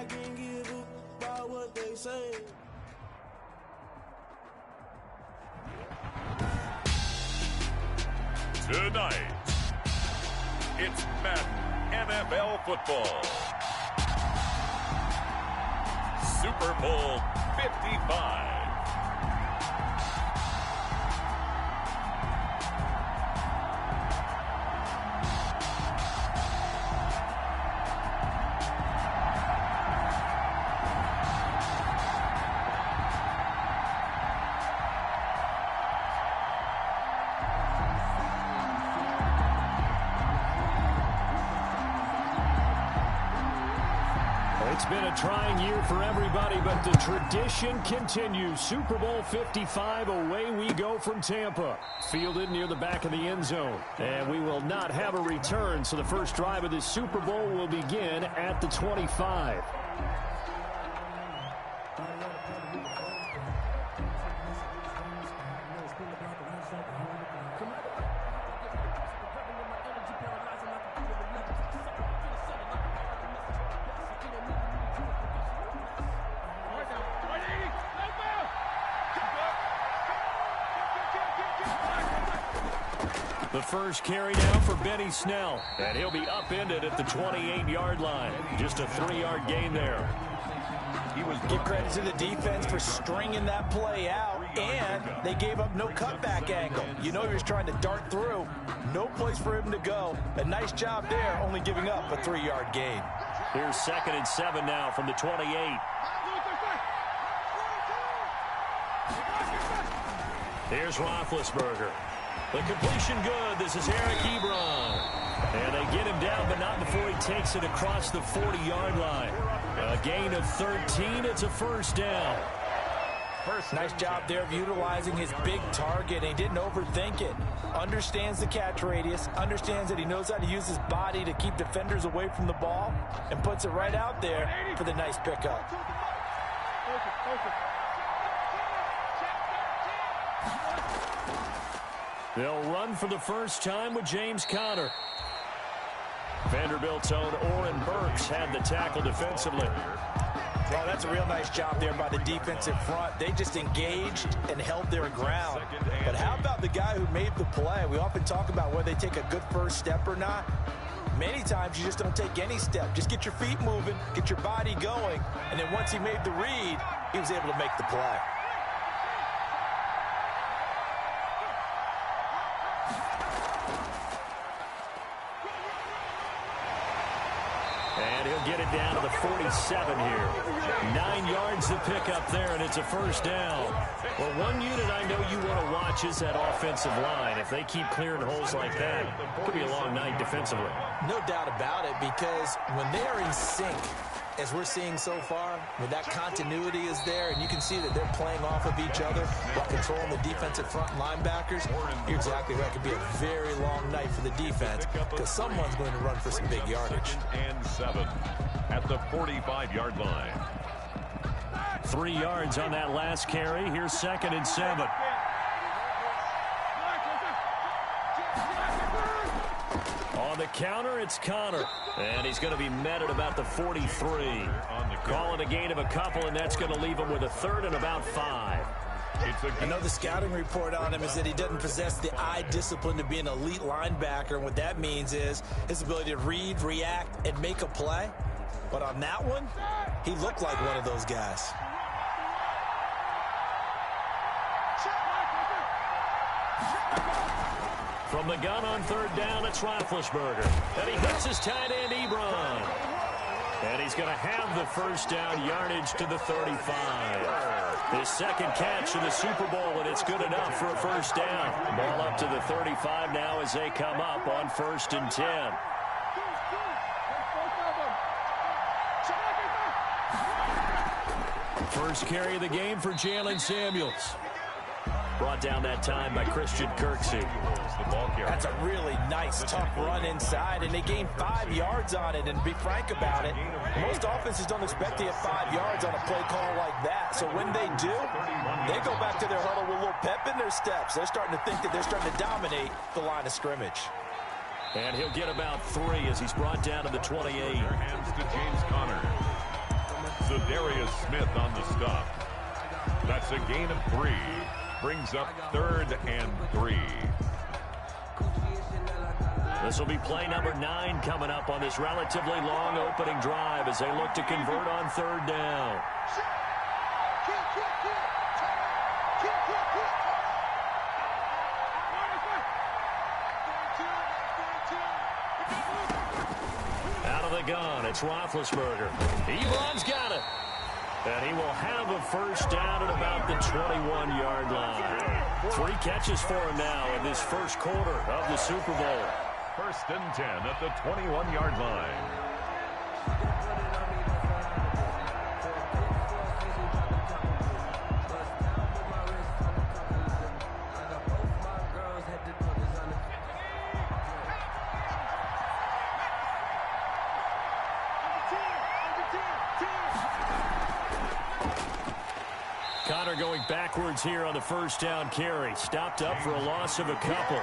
can give a about what they say. Tonight, it's Madden NFL football. Super Bowl 55. It's been a trying year for everybody, but the tradition continues. Super Bowl 55, away we go from Tampa. Fielded near the back of the end zone. And we will not have a return, so the first drive of this Super Bowl will begin at the 25. The first carry now for Benny Snell, and he'll be upended at the 28-yard line. Just a 3-yard gain there. Give credit to the defense for stringing that play out, and they gave up no cutback angle. You know he was trying to dart through. No place for him to go. A nice job there, only giving up a 3-yard gain. Here's 2nd and 7 now from the 28. Here's Roethlisberger. The completion good. This is Eric Ebron. And they get him down, but not before he takes it across the 40-yard line. A gain of 13. It's a first down. Nice job there of utilizing his big target. He didn't overthink it. Understands the catch radius. Understands that he knows how to use his body to keep defenders away from the ball. And puts it right out there for the nice pickup. They'll run for the first time with James Conner. Vanderbilt's own Oren Burks had the tackle defensively. Well, that's a real nice job there by the defensive front. They just engaged and held their ground. But how about the guy who made the play? We often talk about whether they take a good first step or not. Many times you just don't take any step. Just get your feet moving, get your body going, and then once he made the read, he was able to make the play. And he'll get it down to the 47 here. 9 yards to pick up there, and it's a first down. Well, one unit I know you want to watch is that offensive line. If they keep clearing holes like that, it could be a long night defensively. No doubt about it, because when they are in sync, as we're seeing so far, when that continuity is there, and you can see that they're playing off of each other while controlling the defensive front linebackers, you're exactly right. It could be a very long night for the defense because someone's going to run for some big yardage. And 7 at the 45-yard line. 3 yards on that last carry. Here's 2nd and 7. On the counter, it's Conner. And he's going to be met at about the 43. Calling a gain of a couple, and that's going to leave him with a 3rd and about 5. I know the scouting report on him is that he doesn't possess the eye discipline to be an elite linebacker. And what that means is his ability to read, react, and make a play. But on that one, he looked like one of those guys. From the gun on 3rd down, it's Roethlisberger. And he hits his tight end, Ebron. And he's going to have the first down, yardage to the 35. His 2nd catch in the Super Bowl, and it's good enough for a first down. Ball up to the 35 now as they come up on 1st and 10. First carry of the game for Jalen Samuels. Brought down that time by Christian Kirksey. That's a really nice, tough run inside, and they gained 5 yards on it. And to be frank about it, most offenses don't expect to get 5 yards on a play call like that. So when they do, they go back to their huddle with a little pep in their steps. They're starting to think that they're starting to dominate the line of scrimmage. And he'll get about 3 as he's brought down to the 28. Hands to James Conner. Darius Smith on the stop. That's a gain of 3. Brings up 3rd and 3. This will be play number 9 coming up on this relatively long opening drive as they look to convert on 3rd down. Out of the gun, it's Roethlisberger. Ebron's got it. And he will have a first down at about the 21-yard line. 3 catches for him now in this first quarter of the Super Bowl. 1st and 10 at the 21-yard line. Connor going backwards here on the first down carry. Stopped up for a loss of a couple.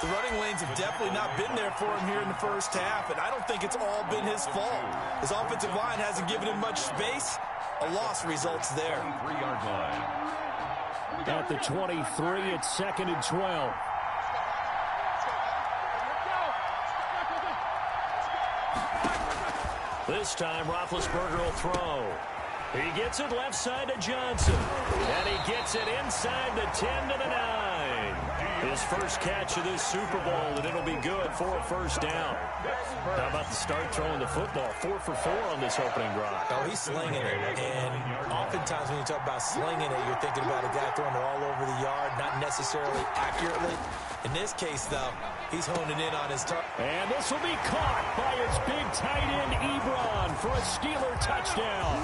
The running lanes have definitely not been there for him here in the first half, and I don't think it's all been his fault. His offensive line hasn't given him much space. A loss results there. 3-yard line. At the 23, it's 2nd and 12. This time, Roethlisberger will throw. He gets it left side to Johnson. And he gets it inside the 10 to the 9. His first catch of this Super Bowl, and it'll be good for a first down. How about the start throwing the football? 4 for 4 on this opening drive. Oh, he's slinging it. And oftentimes when you talk about slinging it, you're thinking about a guy throwing it all over the yard, not necessarily accurately. In this case, though, he's honing in on his target. And this will be caught by his big tight end, Ebron, for a Steeler touchdown.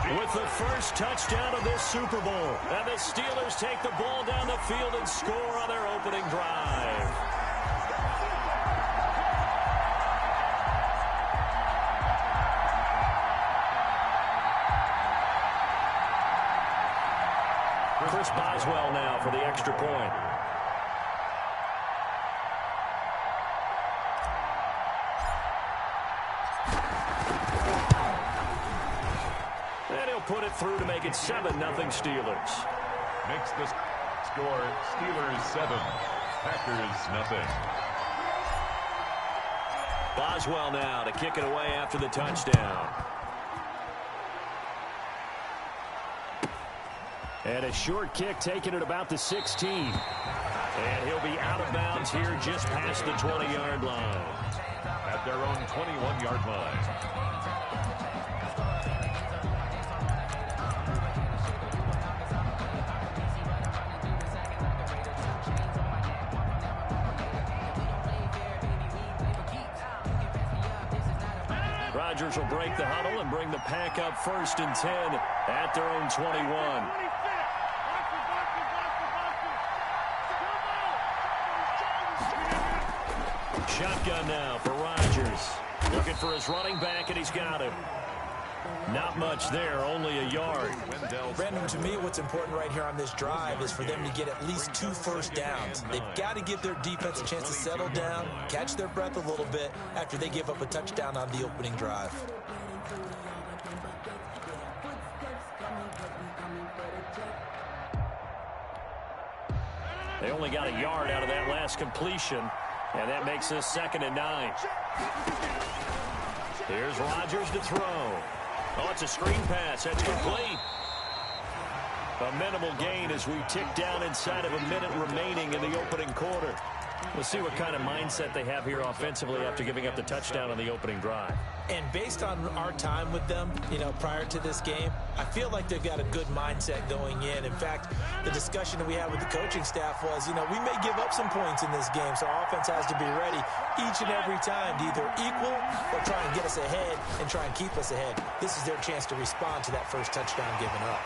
With the first touchdown of this Super Bowl. And the Steelers take the ball down the field and score on their opening drive. Chris Boswell now for the extra point. Put it through to make it 7-0 Steelers. Makes the score Steelers 7, Packers 0. Boswell now to kick it away after the touchdown. And a short kick taken at about the 16. And he'll be out of bounds here just past the 20-yard line. At their own 21-yard line. Rodgers will break the huddle and bring the pack up 1st and 10 at their own 21. Shotgun now for Rodgers. Looking for his running back, and he's got him. Not much there, only a yard. Brandon, to me, what's important right here on this drive is for them to get at least 2 first downs. They've got to give their defense a chance to settle down, catch their breath a little bit after they give up a touchdown on the opening drive. They only got a yard out of that last completion, and that makes this 2nd and 9. Here's Rodgers to throw. Oh, it's a screen pass. That's complete. A minimal gain as we tick down inside of a minute remaining in the opening quarter. We'll see what kind of mindset they have here offensively after giving up the touchdown on the opening drive. And based on our time with them, prior to this game, I feel like they've got a good mindset going in. In fact, the discussion that we had with the coaching staff was, we may give up some points in this game, so our offense has to be ready each and every time to either equal or try and get us ahead and try and keep us ahead. This is their chance to respond to that first touchdown given up.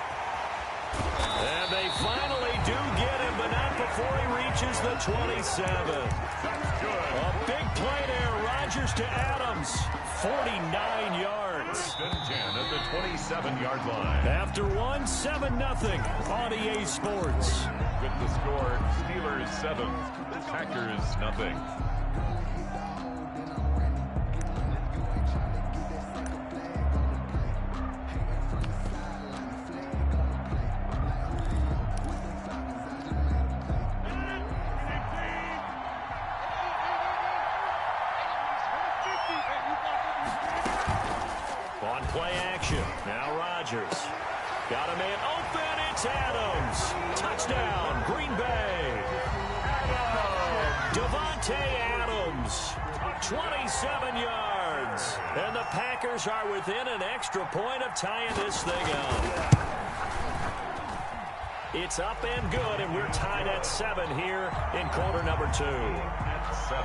And they finally do get him, but not before he reaches the 27. A big play there. Rodgers to Adams. 49 yards. 1st and 10 at the 27-yard line. After 7-0 on EA Sports. With the score, Steelers 7, Packers 0. On play action, now Rodgers. Got a man open, it's Adams. Touchdown, Green Bay. Devontae Adams, 27 yards. And the Packers are within an extra point of tying this thing up. It's up and good, and we're tied at 7 here in quarter number 2. At 7.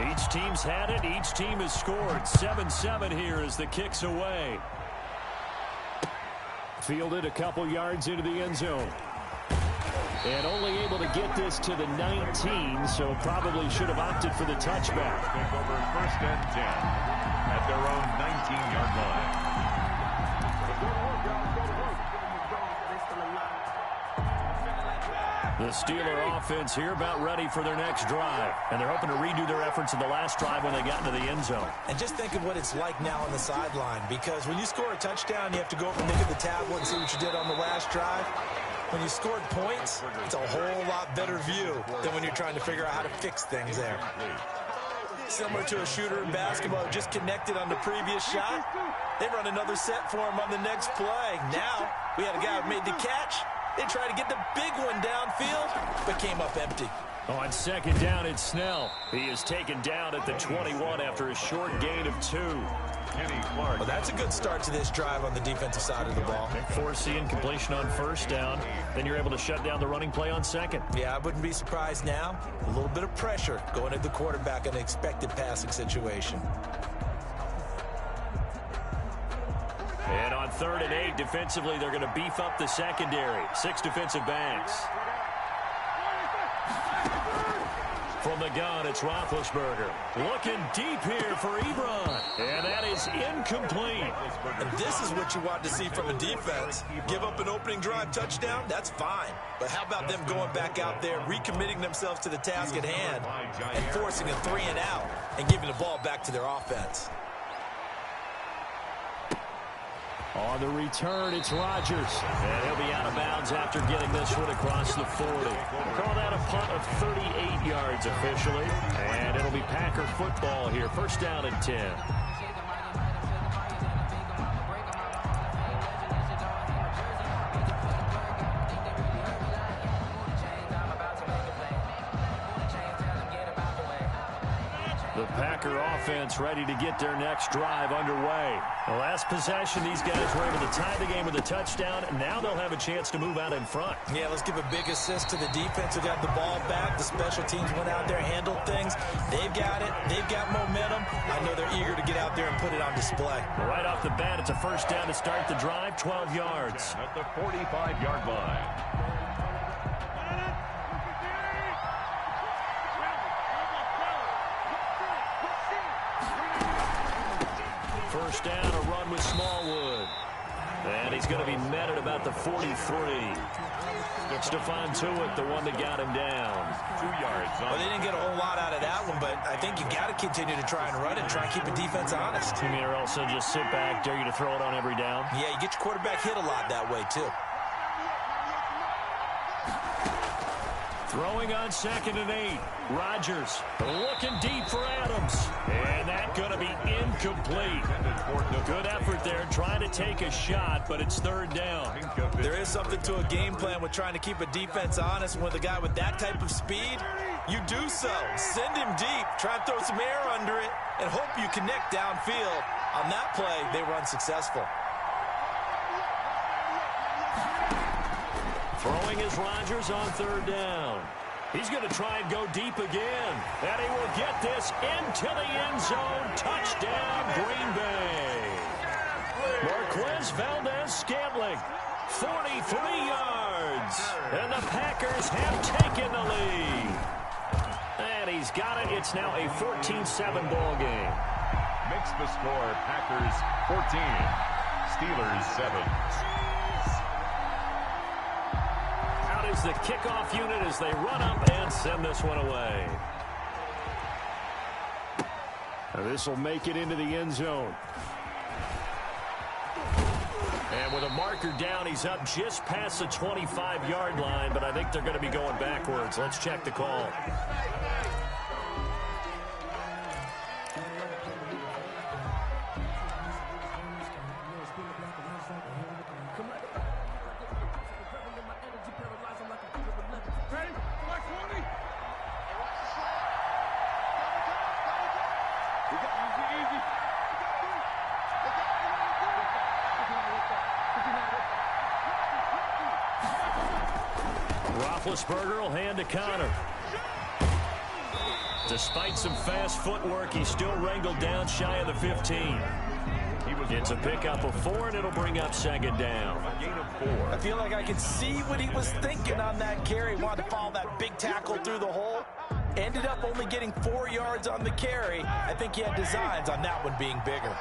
Each team's had it. Each team has scored. 7-7 here as the kick's away. Fielded a couple yards into the end zone. And only able to get this to the 19, so probably should have opted for the touchback. Take over 1st and 10 at their own 19-yard line. The Steeler offense here about ready for their next drive. And they're hoping to redo their efforts in the last drive when they got into the end zone. And just think of what it's like now on the sideline, because when you score a touchdown, you have to go over and look at the tablet and see what you did on the last drive. When you scored points, it's a whole lot better view than when you're trying to figure out how to fix things there. Similar to a shooter in basketball who just connected on the previous shot. They run another set for him on the next play. Now, we had a guy who made the catch. They tried to get the big one downfield, but came up empty. On 2nd down, it's Snell. He is taken down at the 21 after a short gain of 2. Well, that's a good start to this drive on the defensive side of the ball. Forcing incompletion on 1st down. Then you're able to shut down the running play on 2nd. Yeah, I wouldn't be surprised now. A little bit of pressure going at the quarterback in an expected passing situation. And on 3rd and 8, defensively, they're going to beef up the secondary. 6 defensive backs. From the gun, it's Roethlisberger. Looking deep here for Ebron. And that is incomplete. And this is what you want to see from a defense. Give up an opening drive touchdown, that's fine. But how about them going back out there, recommitting themselves to the task at hand, and forcing a 3 and out, and giving the ball back to their offense. On the return, it's Rodgers. And he'll be out of bounds after getting this one across the 40. Call that a punt of 38 yards officially. And it'll be Packer football here. 1st down and 10. The Packer offense ready to get their next drive underway. The last possession, these guys were able to tie the game with a touchdown, and now they'll have a chance to move out in front. Yeah, let's give a big assist to the defense who got the ball back. The special teams went out there, handled things. They've got it. They've got momentum. I know they're eager to get out there and put it on display. Right off the bat, it's a 1st down to start the drive, 12 yards. At the 45-yard line. 1st down, a run with Smallwood. And he's going to be met at about the 43. Stephon Tuitt, the one that got him down. 2 yards. Well, they didn't get a whole lot out of that one, but I think you got to continue to try and run it, try and keep the defense honest. You mean, or also just sit back, dare you to throw it on every down? Yeah, you get your quarterback hit a lot that way, too. Throwing on 2nd and 8. Rodgers looking deep for Adams. And that's going to be incomplete. Good effort there, trying to take a shot, but it's 3rd down. There is something to a game plan with trying to keep a defense honest. With a guy with that type of speed, you do so. Send him deep, try and throw some air under it, and hope you connect downfield. On that play, they were unsuccessful. Throwing is Rodgers on 3rd down. He's going to try and go deep again. And he will get this into the end zone. Touchdown, Green Bay. Marquez Valdez-Scantling, 43 yards. And the Packers have taken the lead. And he's got it. It's now a 14-7 ball game. Makes the score Packers 14, Steelers 7. Is the kickoff unit as they run up and send this one away. Now this will make it into the end zone. And with a marker down, he's up just past the 25-yard line, but I think they're going to be going backwards. Let's check the call. Roethlisberger will hand to Connor. Despite some fast footwork, he's still wrangled down shy of the 15. It's a pickup of 4, and it'll bring up second down. I feel like I can see what he was thinking on that carry. Wanted to follow that big tackle through the hole. Ended up only getting 4 yards on the carry. I think he had designs on that one being bigger.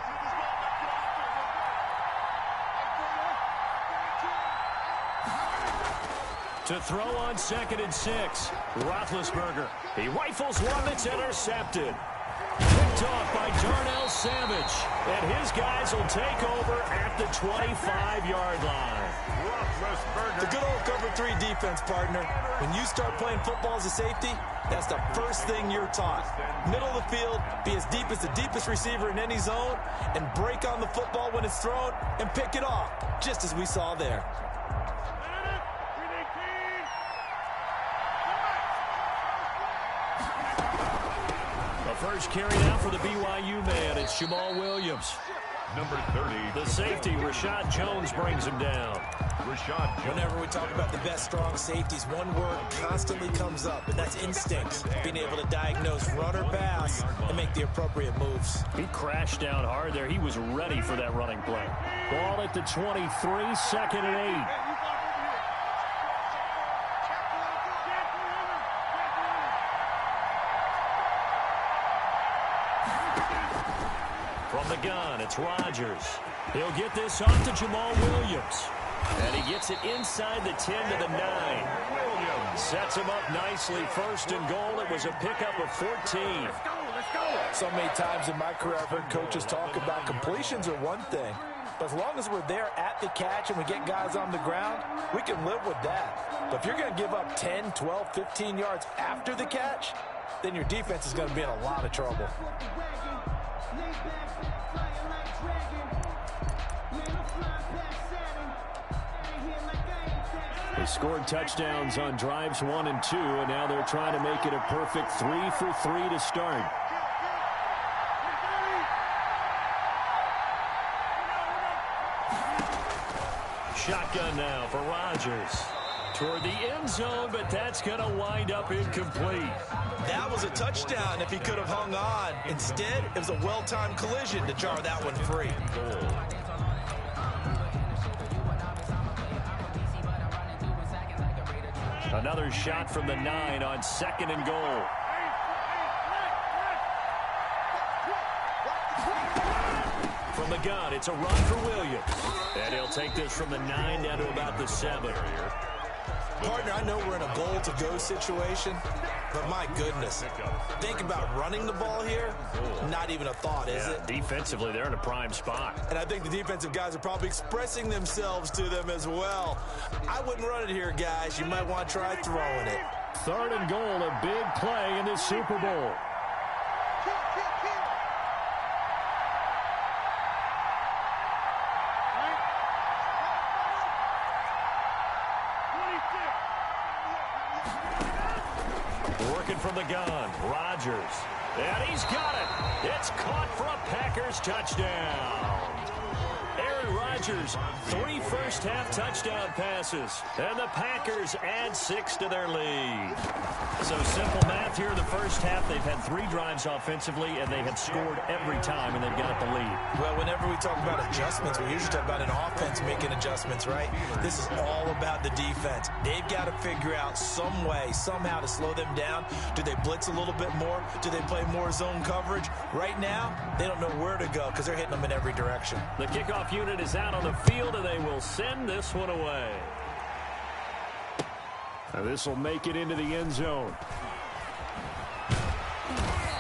To throw on 2nd and 6. Roethlisberger. He rifles one that's intercepted. Picked off by Darnell Savage. And his guys will take over at the 25-yard line. The good old cover 3 defense, partner. When you start playing football as a safety, that's the first thing you're taught. Middle of the field, be as deep as the deepest receiver in any zone, and break on the football when it's thrown and pick it off, just as we saw there. First carry out for the BYU man. It's Jamal Williams. Number 30. The safety, Rashad Jones, brings him down. Rashad Jones. Whenever we talk about the best strong safeties, one word constantly comes up, and that's instinct. Being able to diagnose run or pass and make the appropriate moves. He crashed down hard there. He was ready for that running play. Ball at the 23, 2nd and 8. From the gun, it's Rodgers. He'll get this off to Jamal Williams. And he gets it inside the 10 to the 9. Williams sets him up nicely. 1st and goal. It was a pickup of 14. So many times in my career, I've heard coaches talk about completions are one thing. But as long as we're there at the catch and we get guys on the ground, we can live with that. But if you're going to give up 10, 12, 15 yards after the catch, then your defense is going to be in a lot of trouble. They scored touchdowns on drives 1 and 2, and now they're trying to make it a perfect 3 for 3 to start. Shotgun now for Rodgers. Toward the end zone, but that's going to wind up incomplete. That was a touchdown if he could have hung on. Instead, it was a well-timed collision to jar that one free. Another shot from the 9 on 2nd and goal. From the gun, it's a run for Williams. And he'll take this from the 9 down to about the 7. Partner, I know we're in a goal-to-go situation, but my goodness, think about running the ball here. Not even a thought, is it? Defensively, they're in a prime spot. And I think the defensive guys are probably expressing themselves to them as well. I wouldn't run it here, guys. You might want to try throwing it. 3rd and goal, a big play in this Super Bowl. Working from the gun, Rodgers. And he's got it. It's caught for a Packers touchdown. Aaron Rodgers, 3 first-half touchdown passes. And the Packers add 6 to their lead. So simple math here in the first half. They've had 3 drives offensively, and they have scored every time, and they've got the lead. Well, whenever we talk about adjustments, we usually talk about an offense making adjustments, right? This is all about the defense. They've got to figure out some way, somehow to slow them down. Do they blitz a little bit more? Do they play more zone coverage? Right now, they don't know where to go because they're hitting them in every direction. The kickoff unit is out on the field, and they will send this one away. Now this will make it into the end zone.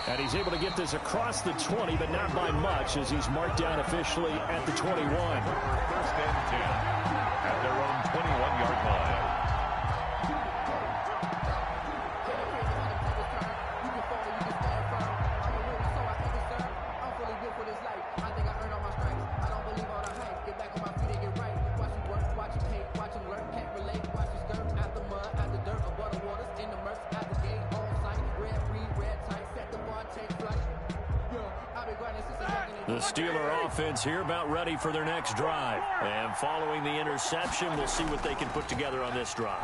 And he's able to get this across the 20, but not by much, as he's marked down officially at the 21. 1st and 10 at their own 21-yard line. The Steeler offense here about ready for their next drive. And following the interception, we'll see what they can put together on this drive.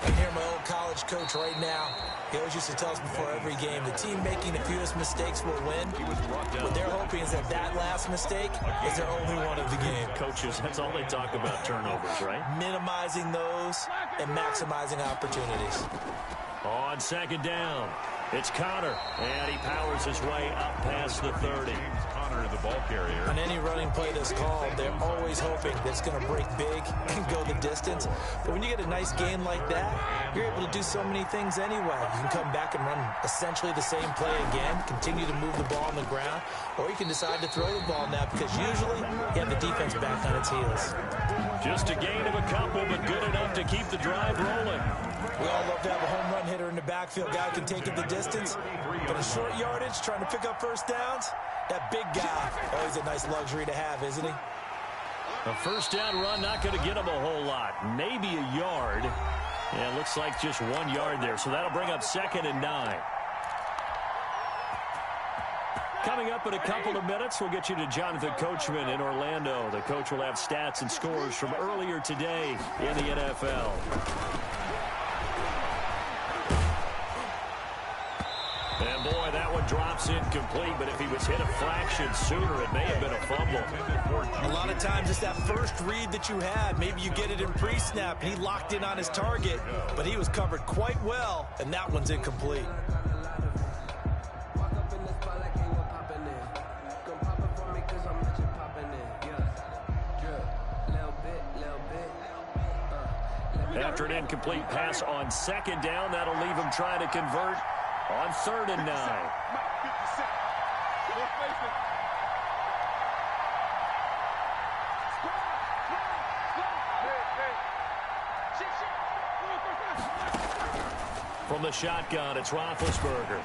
I hear my old college coach right now. He always used to tell us before every game, the team making the fewest mistakes will win. What they're hoping is that last mistake is their only one of the game. Coaches, that's all they talk about, turnovers, right? Minimizing those and maximizing opportunities. On second down, it's Connor, and he powers his way up past the 30. Connor, the ball carrier. On any running play that's called, they're always hoping that it's going to break big and go the distance. But when you get a nice gain like that, you're able to do so many things anyway. You can come back and run essentially the same play again, continue to move the ball on the ground, or you can decide to throw the ball now because usually you have the defense back on its heels. Just a gain of a couple, but good enough to keep the drive rolling. We all love to have a home run hitter in the backfield, guy who can take it the distance. But a short yardage, trying to pick up first downs, that big guy, always a nice luxury to have, isn't he? A first down run, not going to get him a whole lot. Maybe a yard. Yeah, looks like just 1 yard there, so that'll bring up 2nd and 9. Coming up in a couple of minutes, we'll get you to Jonathan Coachman in Orlando. The coach will have stats and scores from earlier today in the NFL. And boy, that one drops incomplete, but if he was hit a fraction sooner, it may have been a fumble. A lot of times it's that first read that you have. Maybe you get it in pre-snap. He locked in on his target, but he was covered quite well, and that one's incomplete. After an incomplete pass on second down, that'll leave him trying to convert on 3rd and 9. From the shotgun, it's Roethlisberger.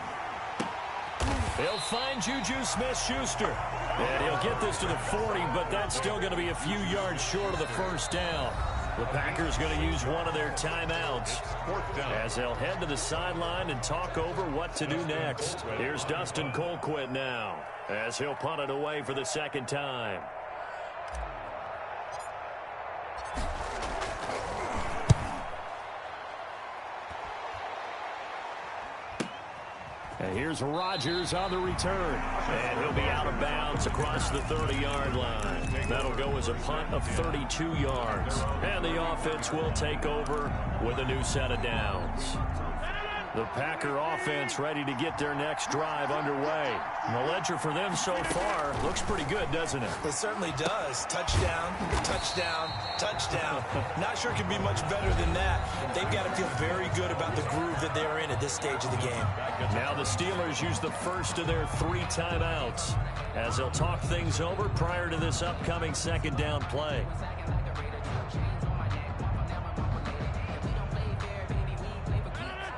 He'll find Juju Smith-Schuster. And he'll get this to the 40, but that's still going to be a few yards short of the first down. The Packers going to use one of their timeouts as they'll head to the sideline and talk over what to do next. Here's Dustin Colquitt now as he'll punt it away for the second time. And here's Rodgers on the return. And he'll be out of bounds across the 30-yard line. That'll go as a punt of 32 yards. And the offense will take over with a new set of downs. The Packer offense ready to get their next drive underway. And the ledger for them so far looks pretty good, doesn't it? It certainly does. Touchdown, touchdown, touchdown. Not sure it could be much better than that. They've got to feel very good about the groove that they're in at this stage of the game. Now the Steelers use the first of their 3 timeouts as they'll talk things over prior to this upcoming second down play.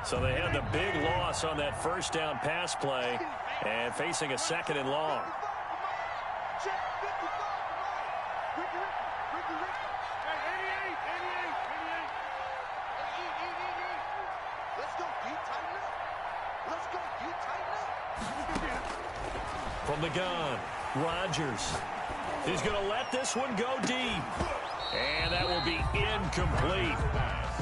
So they had the big loss on that first down pass play and facing a 2nd and long. From the gun, Rodgers. He's going to let this one go deep. And that will be incomplete.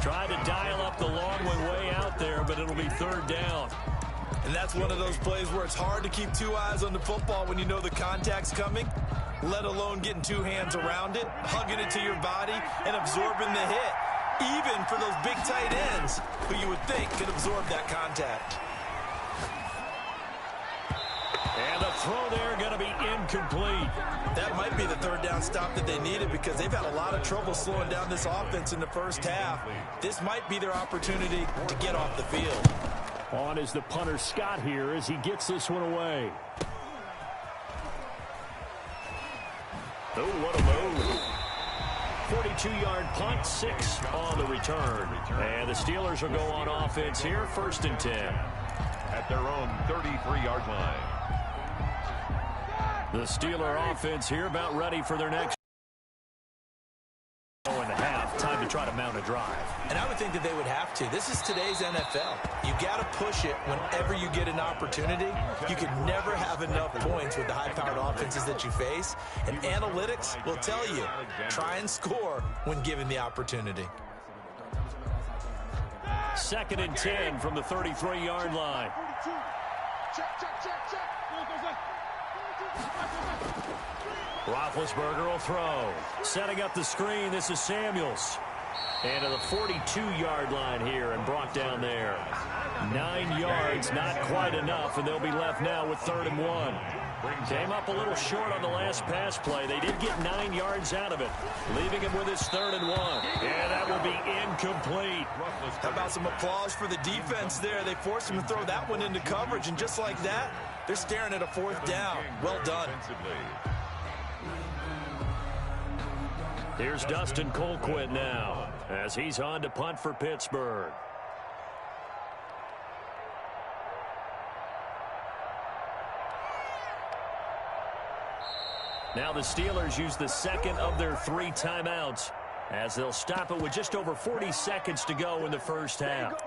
Tried to dial up the long one way out there, but it'll be 3rd down. And that's one of those plays where it's hard to keep 2 eyes on the football when you know the contact's coming, let alone getting 2 hands around it, hugging it to your body, and absorbing the hit. Even for those big tight ends who you would think could absorb that contact. And the throw there going to be incomplete. That might be the 3rd down stop that they needed because they've had a lot of trouble slowing down this offense in the first half. This might be their opportunity to get off the field. On is the punter Scott here as he gets this one away. Oh, what a move. 42-yard punt, 6 on the return. And the Steelers will go on offense here, 1st and 10. At their own 33-yard line. The Steeler offense here about ready for their next. 4.5. Time to try to mount a drive. And I would think that they would have to. This is today's NFL. You got to push it whenever you get an opportunity. You can never have enough points with the high-powered offenses that you face. And analytics will tell you, try and score when given the opportunity. 2nd and 10 from the 33-yard line. Roethlisberger will throw. Setting up the screen, this is Samuels. And to the 42-yard line here and brought down there. 9 yards, not quite enough, and they'll be left now with 3rd and 1. Came up a little short on the last pass play. They did get 9 yards out of it, leaving him with his 3rd and 1. And that will be incomplete. How about some applause for the defense there? They forced him to throw that one into coverage, and just like that, they're staring at a 4th down. Well done. Here's Dustin Colquitt now, as he's on to punt for Pittsburgh. Now the Steelers use the 2nd of their 3 timeouts, as they'll stop it with just over 40 seconds to go in the first half.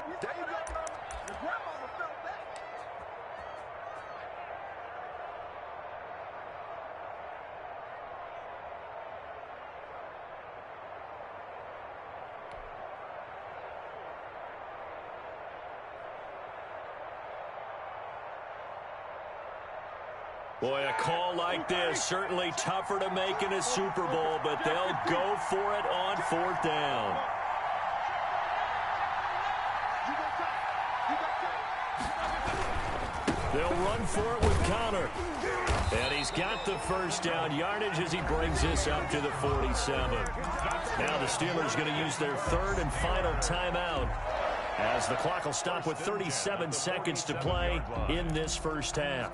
Boy, a call like this, certainly tougher to make in a Super Bowl, but they'll go for it on 4th down. They'll run for it with Connor. And he's got the 1st down yardage as he brings this up to the 47. Now the Steelers going to use their 3rd and final timeout, as the clock will stop with 37 seconds to play in this first half.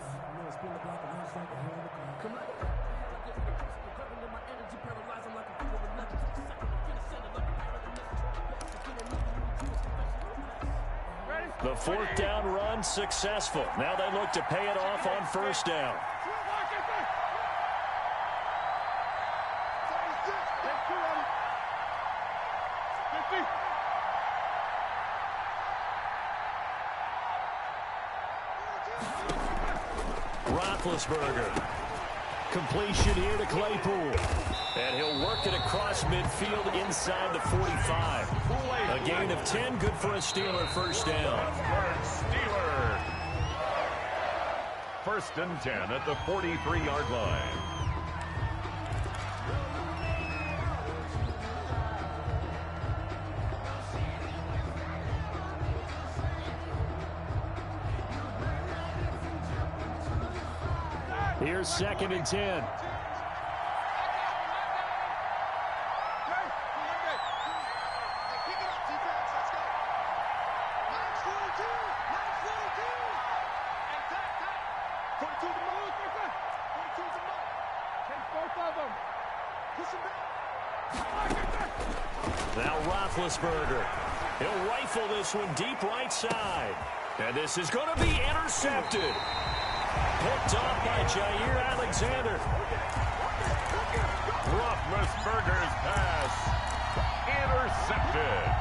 The 4th down run successful. Now they look to pay it off on 1st down. Roethlisberger. Completion here to Claypool. And he'll work it across midfield inside the 45. A gain of 10, good for a Steeler 1st down. Steeler. 1st and 10 at the 43-yard line. Here's 2nd and 10. Now Roethlisberger. He'll rifle this one deep right side. And this is going to be intercepted. Picked off by Jair Alexander. Roethlisberger's pass intercepted.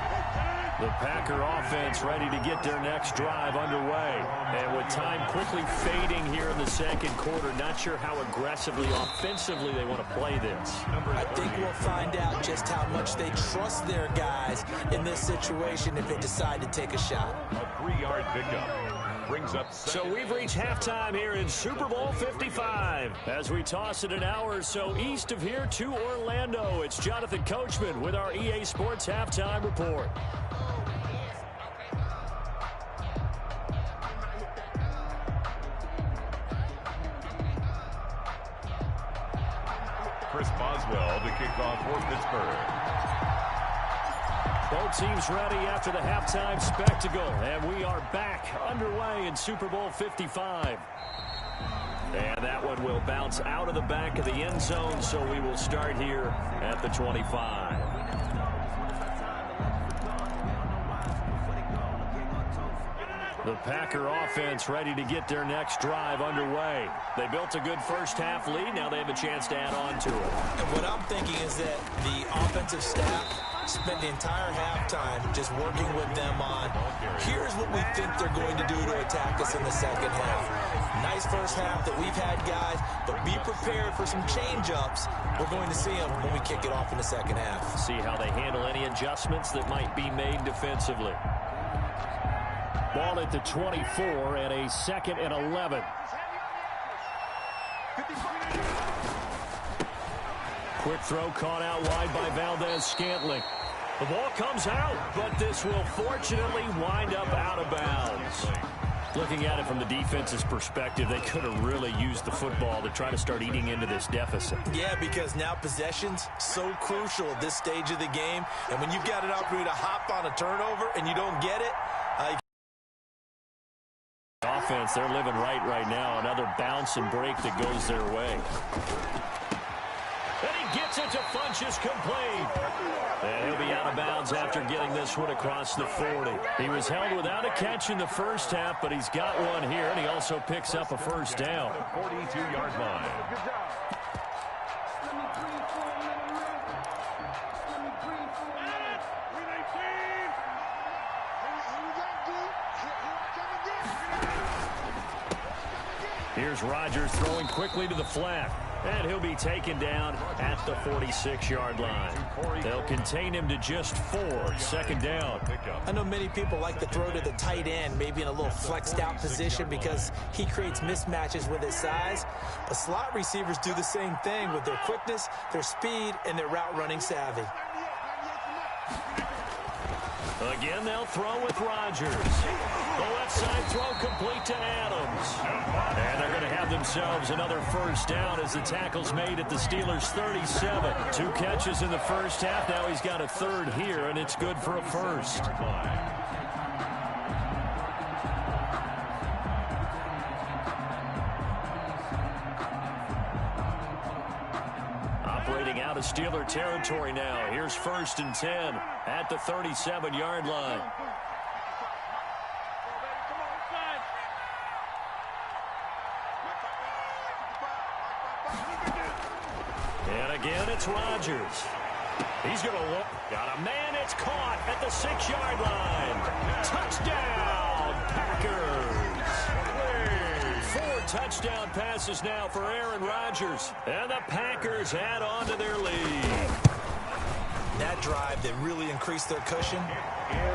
The Packer offense ready to get their next drive underway. And with time quickly fading here in the 2nd quarter, not sure how aggressively, offensively they want to play this. I think we'll find out just how much they trust their guys in this situation if they decide to take a shot. A 3-yard pickup. Brings up so we've reached halftime here in Super Bowl 55. As we toss it an hour or so east of here to Orlando, it's Jonathan Coachman with our EA Sports Halftime Report. Chris Boswell to kick off for Pittsburgh. Both teams ready after the halftime spectacle, and we are back underway in Super Bowl 55. And that one will bounce out of the back of the end zone, so we will start here at the 25. The Packer offense ready to get their next drive underway. They built a good first half lead. Now they have a chance to add on to it. And what I'm thinking is that the offensive staff spent the entire halftime just working with them on, here's what we think they're going to do to attack us in the second half. Nice first half that we've had, guys, but be prepared for some change-ups. We're going to see them when we kick it off in the second half. See how they handle any adjustments that might be made defensively. Ball at the 24 and a 2nd and 11. Quick throw caught out wide by Valdez-Scantling. The ball comes out, but this will fortunately wind up out of bounds. Looking at it from the defense's perspective, they could have really used the football to try to start eating into this deficit. Yeah, because now possession's so crucial at this stage of the game. And when you've got an opportunity to hop on a turnover and you don't get it, offense, they're living right now. Another bounce and break that goes their way. And he gets it to Funchess complete. And he'll be out of bounds after getting this one across the 40. He was held without a catch in the first half, but he's got one here, and he also picks up a first down. 42-yard line. Here's Rodgers throwing quickly to the flat. And he'll be taken down at the 46-yard line. They'll contain him to just 4. 2nd down. I know many people like to throw to the tight end, maybe in a little flexed out position because he creates mismatches with his size. But slot receivers do the same thing with their quickness, their speed, and their route running savvy. Again, they'll throw with Rodgers. The left side throw complete to Adams. And they're going to have themselves another first down as the tackle's made at the Steelers' 37. 2 catches in the first half. Now he's got a 3rd here, and it's good for a first. Operating out of Steeler territory now. Here's 1st and 10 at the 37-yard line. And again, it's Rodgers. He's going to look. Got a man. It's caught at the 6-yard line. Touchdown, Packers. 4 touchdown passes now for Aaron Rodgers. And the Packers add on to their lead. That drive that really increased their cushion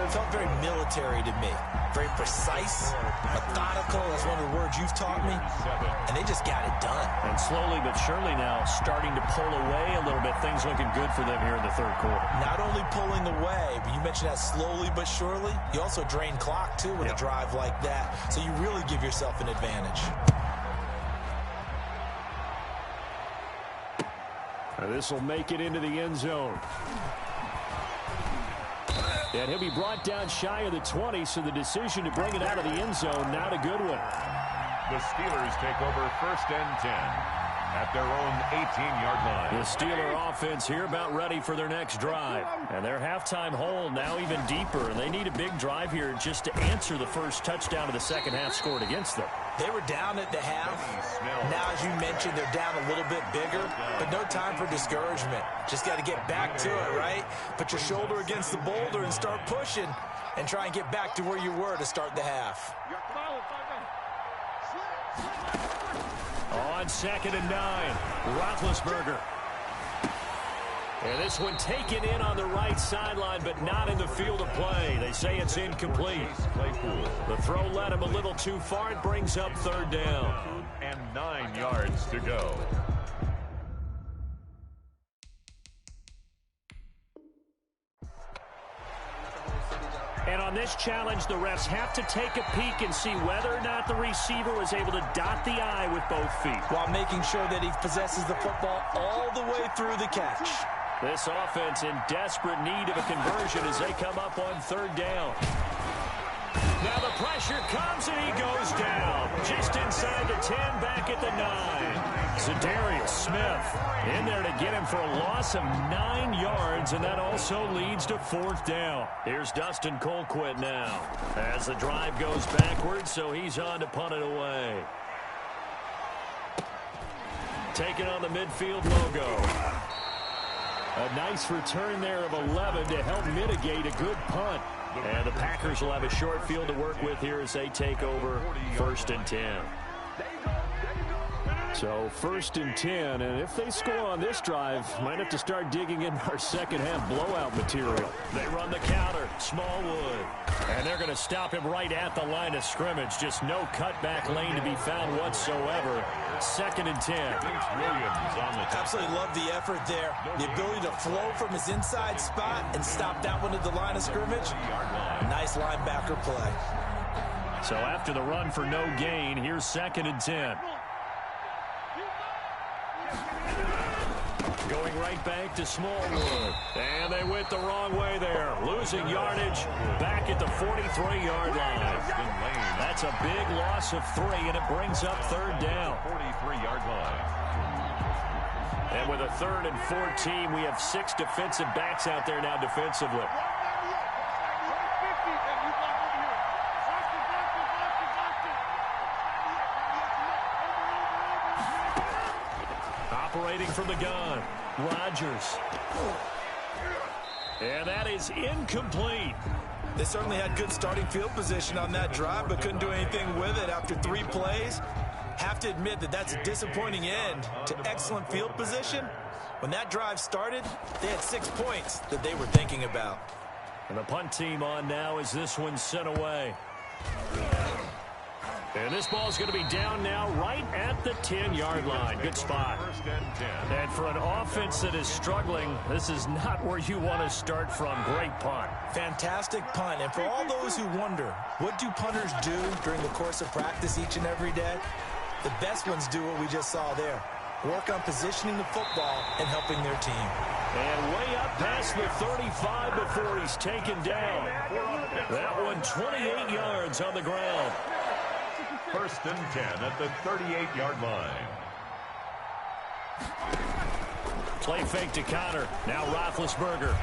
felt very military to me. Very precise, methodical. That's one of the words you've taught me. And they just got it done. And slowly but surely now starting to pull away a little bit. Things looking good for them here in the 3rd quarter. Not only pulling away, but you mentioned that slowly but surely. You also drain clock, too, with a drive like that. So you really give yourself an advantage. This will make it into the end zone. And he'll be brought down shy of the 20, so the decision to bring it out of the end zone, not a good one. The Steelers take over 1st and 10 at their own 18-yard line. The Steeler offense here about ready for their next drive. And their halftime hole now even deeper, and they need a big drive here just to answer the first touchdown of the second half scored against them. They were down at the half. Now, as you mentioned, they're down a little bit bigger, but no time for discouragement. Just got to get back to it, right? Put your shoulder against the boulder and start pushing and try and get back to where you were to start the half. On 2nd and 9, Roethlisberger. And this one taken in on the right sideline, but not in the field of play. They say it's incomplete. The throw led him a little too far. It brings up 3rd down. And 9 yards to go. And on this challenge, the refs have to take a peek and see whether or not the receiver was able to dot the I with both feet, while making sure that he possesses the football all the way through the catch. This offense in desperate need of a conversion as they come up on 3rd down. Now the pressure comes and he goes down. Just inside the 10, back at the 9. Za'Darius Smith in there to get him for a loss of 9 yards, and that also leads to 4th down. Here's Dustin Colquitt now as the drive goes backwards, so he's on to punt it away. Taking on the midfield logo. A nice return there of 11 to help mitigate a good punt. And the Packers will have a short field to work with here as they take over 1st and 10. So 1st and 10, and if they score on this drive, might have to start digging in our second half blowout material. They run the counter, Smallwood. And they're going to stop him right at the line of scrimmage. Just no cutback lane to be found whatsoever. 2nd and 10. Absolutely love the effort there. The ability to flow from his inside spot and stop that one at the line of scrimmage. Nice linebacker play. So after the run for no gain, here's 2nd and 10. Going right back to Smallwood. And they went the wrong way there. Losing yardage back at the 43-yard line. That's a big loss of 3, and it brings up 3rd down. 43-yard line. And with a 3rd and 14, we have 6 defensive backs out there now defensively. Operating from the gun, Rodgers. And that is incomplete. They certainly had good starting field position on that drive, but couldn't do anything with it after 3 plays. Have to admit that that's a disappointing end to excellent field position. When that drive started, they had 6 points that they were thinking about. And the punt team on now as this one's sent away. And this ball's going to be down now right at the 10-yard line. Good spot. And for an offense that is struggling, this is not where you want to start from. Great punt. Fantastic punt. And for all those who wonder, what do punters do during the course of practice each and every day? The best ones do what we just saw there. Work on positioning the football and helping their team. And way up past the 35 before he's taken down. That one 28 yards on the ground. 1st and 10 at the 38-yard line. Play fake to Connor. Now Roethlisberger.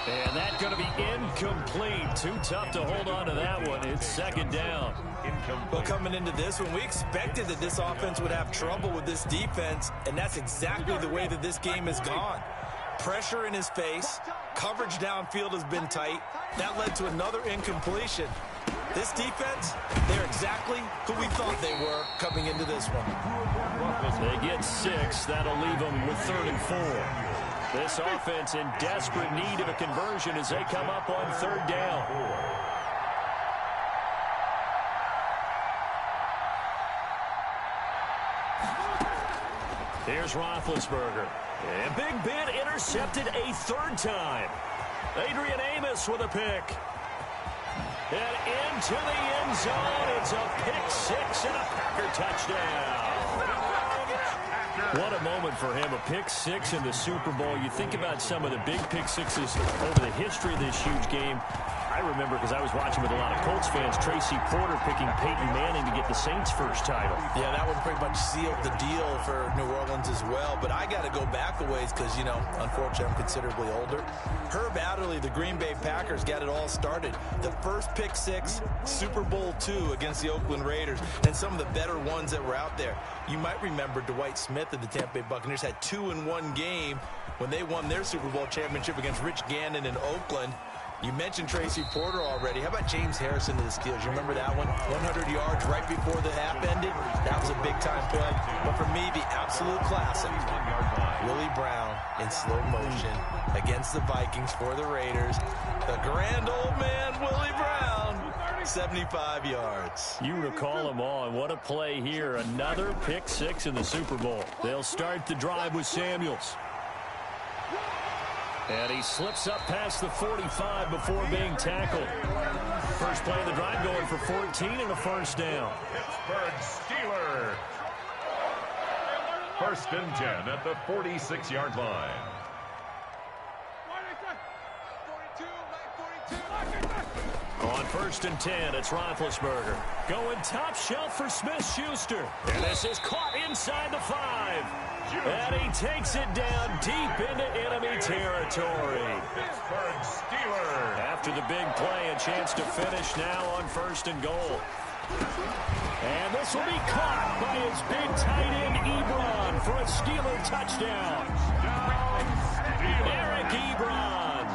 And that's going to be incomplete. Too tough to hold on to that one. It's 2nd down. Well, coming into this one, we expected that this offense would have trouble with this defense, and that's exactly the way that this game has gone. Pressure in his face. Coverage downfield has been tight. That led to another incompletion. This defense, they're exactly who we thought they were coming into this one. They get 6. That'll leave them with 3rd and 4. This offense in desperate need of a conversion as they come up on 3rd down. Here's Roethlisberger. And Big Ben intercepted a 3rd time. Adrian Amos with a pick. And into the end zone. It's a pick-6 and a Packer touchdown. What a moment for him. A pick-6 in the Super Bowl. You think about some of the big pick-6s over the history of this huge game. I remember, because I was watching with a lot of Colts fans, Tracy Porter picking Peyton Manning to get the Saints' first title. Yeah, that one pretty much sealed the deal for New Orleans as well. But I got to go back a ways because, you know, unfortunately I'm considerably older. Herb Adderley, the Green Bay Packers, got it all started. The first pick-6, Super Bowl II against the Oakland Raiders, and some of the better ones that were out there. You might remember Dwight Smith of the Tampa Bay Buccaneers had 2 in one game when they won their Super Bowl championship against Rich Gannon in Oakland. You mentioned Tracy Porter already. How about James Harrison to the Steelers? You remember that one? 100 yards right before the half ended. That was a big-time play. But for me, the absolute classic, Willie Brown in slow motion against the Vikings for the Raiders. The grand old man, Willie Brown, 75 yards. You recall them all, and what a play here. Another pick-6 in the Super Bowl. They'll start the drive with Samuels. And he slips up past the 45 before being tackled. First play of the drive going for 14 and a first down. Pittsburgh Steelers. 1st and 10 at the 46-yard line. On 1st and 10, it's Roethlisberger. Going top shelf for Smith-Schuster. And this is caught inside the 5. And he takes it down deep into enemy territory. Pittsburgh Steelers. After the big play, a chance to finish now on 1st and goal. And this will be caught by his big tight end, Ebron, for a Steeler touchdown. Eric Ebron,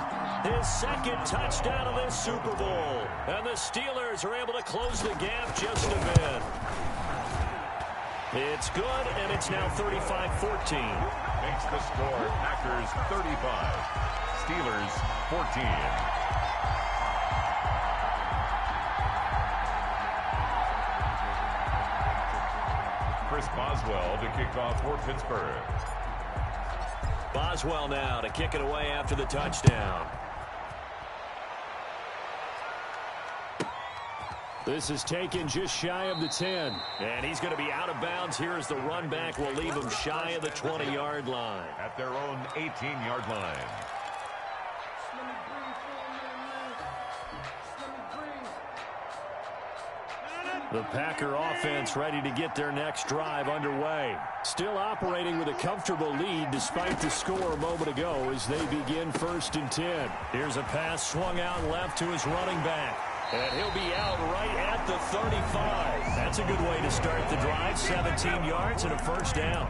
his second touchdown of this Super Bowl. And the Steelers are able to close the gap just a bit. It's good, and it's now 35-14. Makes the score Packers 35, Steelers 14. Chris Boswell to kick off for Pittsburgh. Boswell now to kick it away after the touchdown. This is taken just shy of the 10. And he's going to be out of bounds here as the run back will leave him shy of the 20-yard line. At their own 18-yard line. The Packer offense ready to get their next drive underway. Still operating with a comfortable lead despite the score a moment ago as they begin 1st and 10. Here's a pass swung out left to his running back. And he'll be out right at the 35. That's a good way to start the drive. 17 yards and a first down.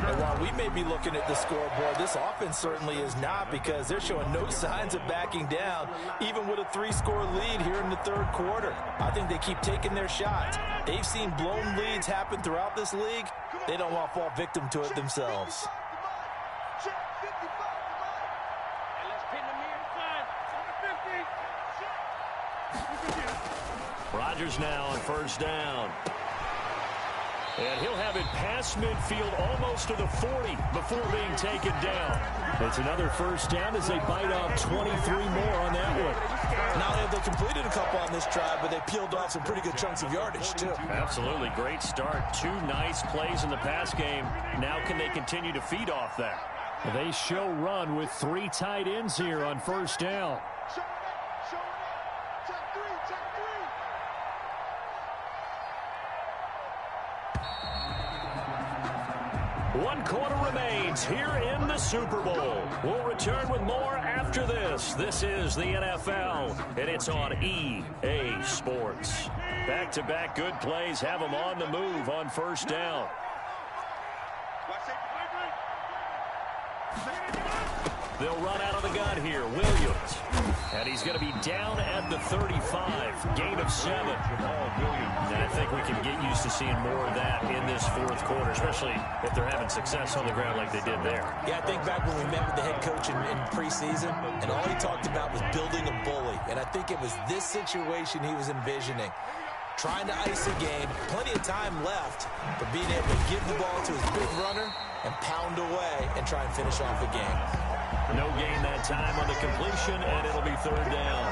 And while we may be looking at the scoreboard, this offense certainly is not, because they're showing no signs of backing down, even with a 3-score lead here in the 3rd quarter. I think they keep taking their shots. They've seen blown leads happen throughout this league. They don't want to fall victim to it themselves. Rodgers now on 1st down. And he'll have it past midfield almost to the 40 before being taken down. It's another first down as they bite off 23 more on that one. Not only have they completed a couple on this drive, but they peeled off some pretty good chunks of yardage, too. Absolutely. Great start. 2 nice plays in the pass game. Now can they continue to feed off that? They show run with 3 tight ends here on 1st down. 1 quarter remains here in the Super Bowl. We'll return with more after this. This is the NFL, and it's on EA Sports. Back-to-back good plays have them on the move on 1st down. They'll run out of the gun here. Williams. And he's going to be down at the 35. Gain of 7. And I think we can get used to seeing more of that in this 4th quarter, especially if they're having success on the ground like they did there. Yeah, I think back when we met with the head coach in preseason, and all he talked about was building a bully. And I think it was this situation he was envisioning. Trying to ice a game, plenty of time left, but being able to give the ball to his big runner and pound away and try and finish off a game. No gain that time on the completion, and it'll be 3rd down.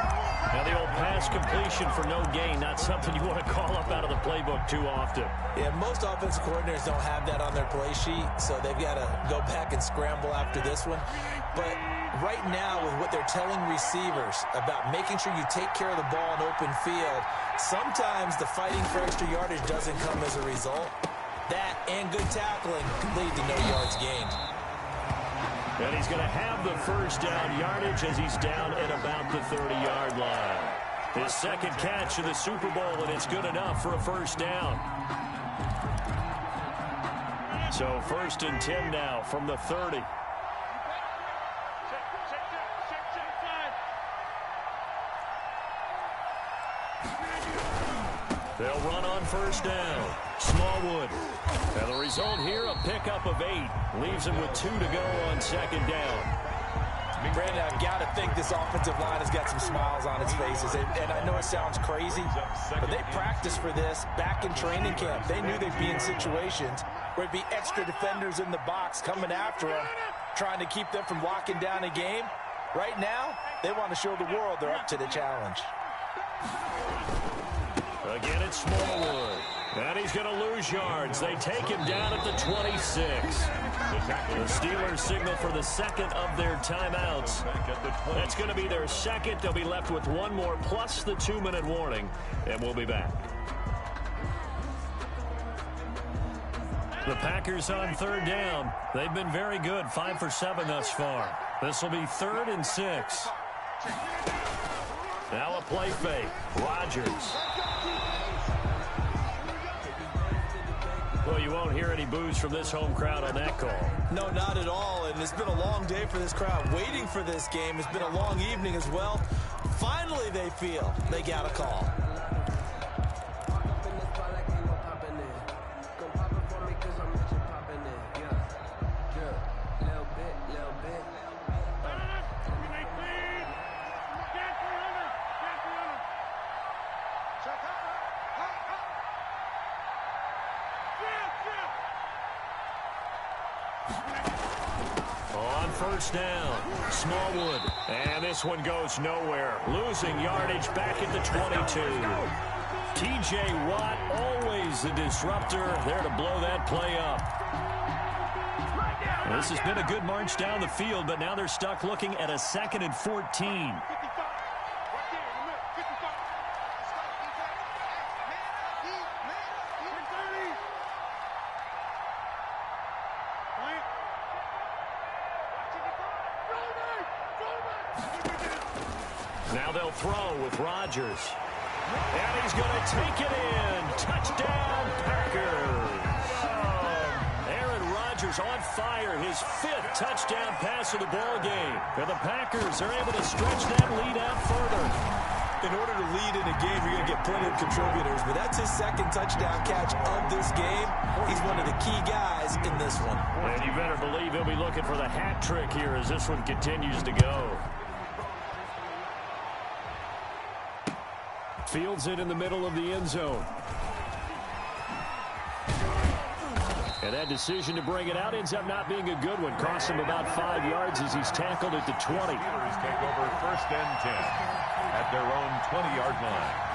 Now the old pass completion for no gain, not something you want to call up out of the playbook too often. Yeah, most offensive coordinators don't have that on their play sheet, so they've got to go back and scramble after this one. But right now, with what they're telling receivers about making sure you take care of the ball in open field, sometimes the fighting for extra yardage doesn't come as a result. That and good tackling can lead to no yards gained. And he's going to have the 1st down yardage as he's down at about the 30-yard line. His 2nd catch of the Super Bowl, and it's good enough for a 1st down. So 1st and 10 now from the 30. They'll run on 1st down. Smallwood. And the result here, a pickup of 8. Leaves him with 2 to go on 2nd down. Brandon, I've got to think this offensive line has got some smiles on its faces. And I know it sounds crazy, but they practiced for this back in training camp. They knew they'd be in situations where it'd be extra defenders in the box coming after them, trying to keep them from locking down a game. Right now, they want to show the world they're up to the challenge. Again, it's Smallwood. And he's going to lose yards. They take him down at the 26. The Steelers signal for the 2nd of their timeouts. That's going to be their 2nd. They'll be left with 1 more plus the 2-minute warning. And we'll be back. The Packers on 3rd down. They've been very good. 5 for 7 thus far. This will be 3rd and 6. Now a play fake. Rodgers. Well, you won't hear any boos from this home crowd on that call. No, not at all, and it's been a long day for this crowd waiting for this game. It's been a long evening as well. Finally, they feel they got a call. On first down, Smallwood. And this one goes nowhere. Losing yardage back at the 22. T.J. Watt, always the disruptor, there to blow that play up. This has been a good march down the field, but now they're stuck looking at a 2nd and 14. Now they'll throw with Rodgers. And he's going to take it in. Touchdown, Packers. Aaron Rodgers on fire. His 5th touchdown pass of the ball game. And the Packers are able to stretch that lead out further. In order to lead in a game, you're going to get plenty of contributors. But that's his 2nd touchdown catch of this game. He's one of the key guys in this one. And you better believe he'll be looking for the hat trick here as this one continues to go. Fields it in the middle of the end zone. And that decision to bring it out ends up not being a good one. Costs him about 5 yards as he's tackled at the 20. Steelers take over 1st and 10 at their own 20-yard line.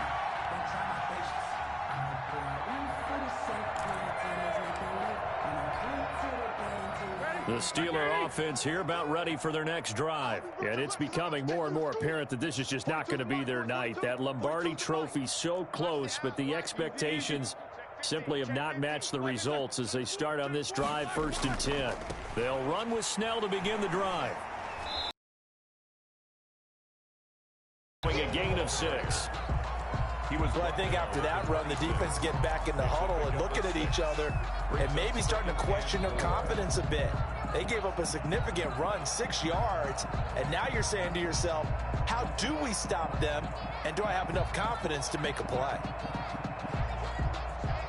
The Steeler offense here about ready for their next drive. And it's becoming more and more apparent that this is just not going to be their night. That Lombardi trophy so close, but the expectations simply have not matched the results as they start on this drive 1st and 10. They'll run with Snell to begin the drive. A gain of 6. Well, I think after that run, the defense getting back in the huddle and looking at each other and maybe starting to question their confidence a bit. They gave up a significant run, 6 yards, and now you're saying to yourself, how do we stop them, and do I have enough confidence to make a play?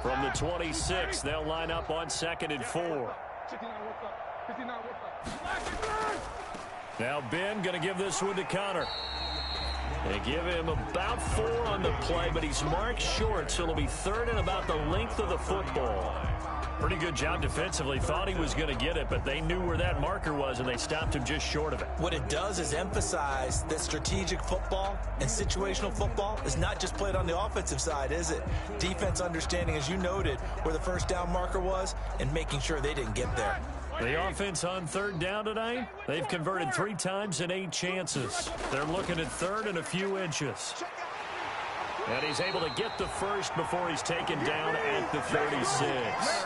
From the 26, they'll line up on 2nd and 4. Now Ben going to give this one to Connor. They give him about 4 on the play, but he's marked short, so it'll be 3rd and about the length of the football. Pretty good job defensively. Thought he was going to get it, but they knew where that marker was, and they stopped him just short of it. What it does is emphasize that strategic football and situational football is not just played on the offensive side, is it? Defense understanding, as you noted, where the 1st down marker was and making sure they didn't get there. The offense on 3rd down tonight, they've converted 3 times in 8 chances. They're looking at 3rd and a few inches. And he's able to get the first before he's taken down at the 36.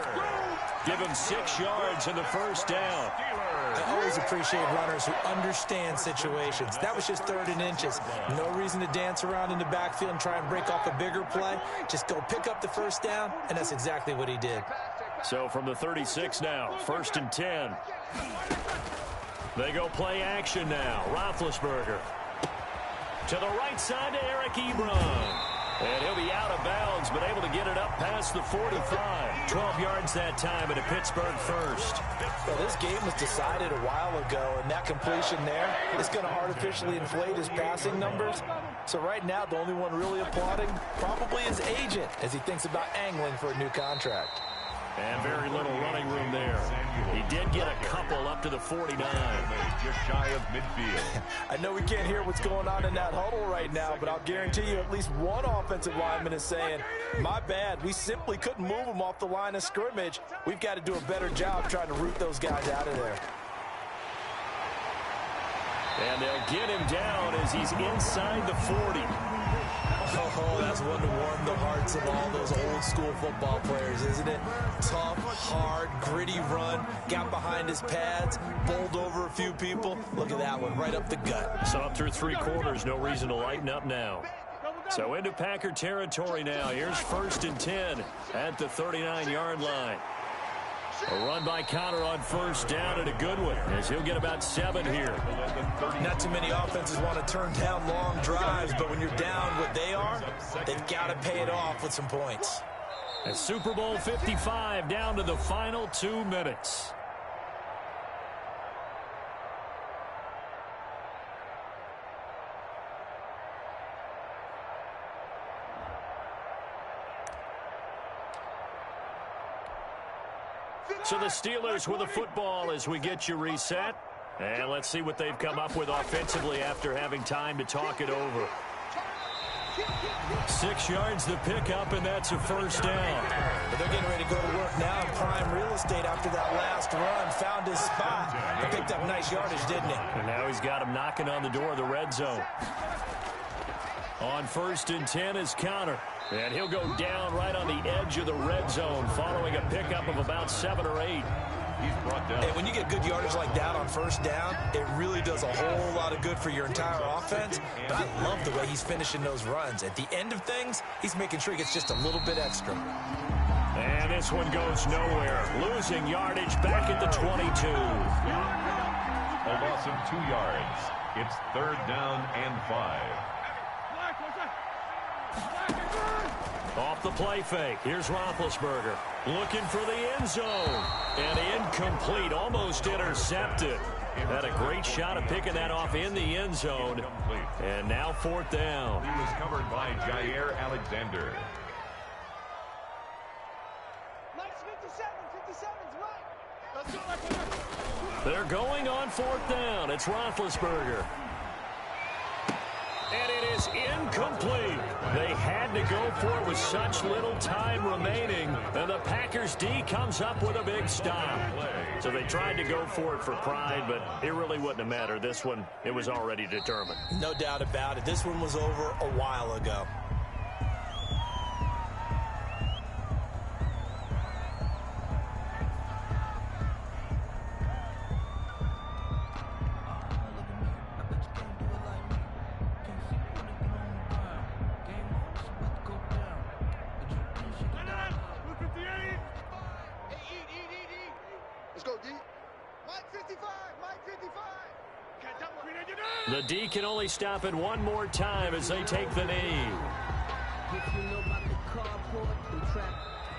Give him 6 yards in the 1st down. I always appreciate runners who understand situations. That was just 3rd and inches. No reason to dance around in the backfield and try and break off a bigger play. Just go pick up the 1st down, and that's exactly what he did. So from the 36 now, 1st and 10. They go play action now. Roethlisberger. To the right side to Eric Ebron. And he'll be out of bounds, but able to get it up past the 45. 12 yards that time and a Pittsburgh first. Well, this game was decided a while ago, and that completion there is going to artificially inflate his passing numbers. So right now, the only one really applauding probably his agent as he thinks about angling for a new contract. And very little running room there. He did get a couple up to the 49. Just shy of midfield. I know we can't hear what's going on in that huddle right now, but I'll guarantee you at least one offensive lineman is saying, my bad, we simply couldn't move them off the line of scrimmage. We've got to do a better job trying to root those guys out of there. And they'll get him down as he's inside the 40. Oh, that's one to warm the hearts of all those old school football players, isn't it? Tough, hard, gritty run, got behind his pads, bowled over a few people. Look at that one, right up the gut. So up through 3 quarters, no reason to lighten up now. So into Packer territory now. Here's 1st and 10 at the 39-yard line. A run by Connor on first down, and a good one, as he'll get about 7 here. Not too many offenses want to turn down long drives, but when you're down what they are, they've got to pay it off with some points. And Super Bowl 55 down to the final 2 minutes. So the Steelers with a football as we get you reset. And let's see what they've come up with offensively after having time to talk it over. 6 yards the pickup, and that's a first down. But they're getting ready to go to work now in prime real estate after that last run. Found his spot. Picked up nice yardage, didn't he? And now he's got him knocking on the door of the red zone. On 1st and 10 is Connor. And he'll go down right on the edge of the red zone following a pickup of about 7 or 8. He's brought down. And when you get good yardage like that on first down, it really does a whole lot of good for your entire offense. But I love the way he's finishing those runs. At the end of things, he's making sure he gets just a little bit extra. And this one goes nowhere. Losing yardage back at the 22. A loss of 2 yards. It's 3rd down and 5. Off the play fake. Here's Roethlisberger looking for the end zone. And incomplete, almost intercepted. Had a great shot at picking that off in the end zone. And now 4th down. He was covered by Jair Alexander. They're going on 4th down. It's Roethlisberger. And it is incomplete. They had to go for it with such little time remaining. And the Packers D comes up with a big stop. So they tried to go for it for pride, but it really wouldn't have mattered. This one, it was already determined. No doubt about it. This one was over a while ago. The D can only stop it one more time as they take the knee.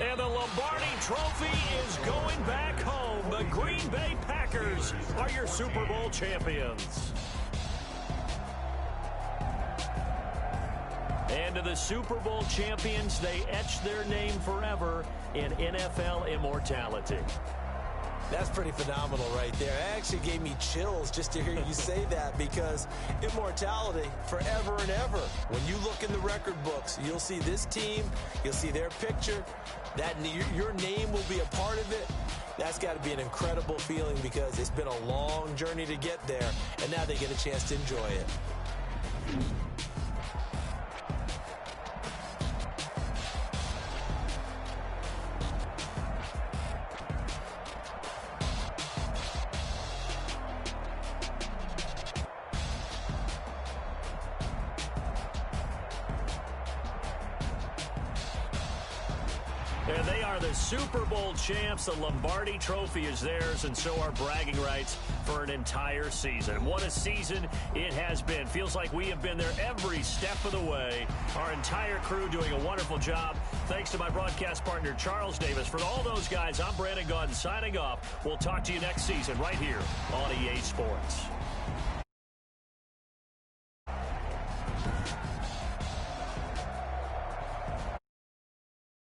And the Lombardi Trophy is going back home. The Green Bay Packers are your Super Bowl champions. And to the Super Bowl champions, they etch their name forever in NFL immortality. That's pretty phenomenal right there. It actually gave me chills just to hear you say that, because immortality forever and ever. When you look in the record books, you'll see this team, you'll see their picture, that your name will be a part of it. That's got to be an incredible feeling, because it's been a long journey to get there, and now they get a chance to enjoy it. And they are the Super Bowl champs. The Lombardi Trophy is theirs, and so are bragging rights for an entire season. What a season it has been. Feels like we have been there every step of the way. Our entire crew doing a wonderful job. Thanks to my broadcast partner, Charles Davis. For all those guys, I'm Brandon Gaudin signing off. We'll talk to you next season right here on EA Sports.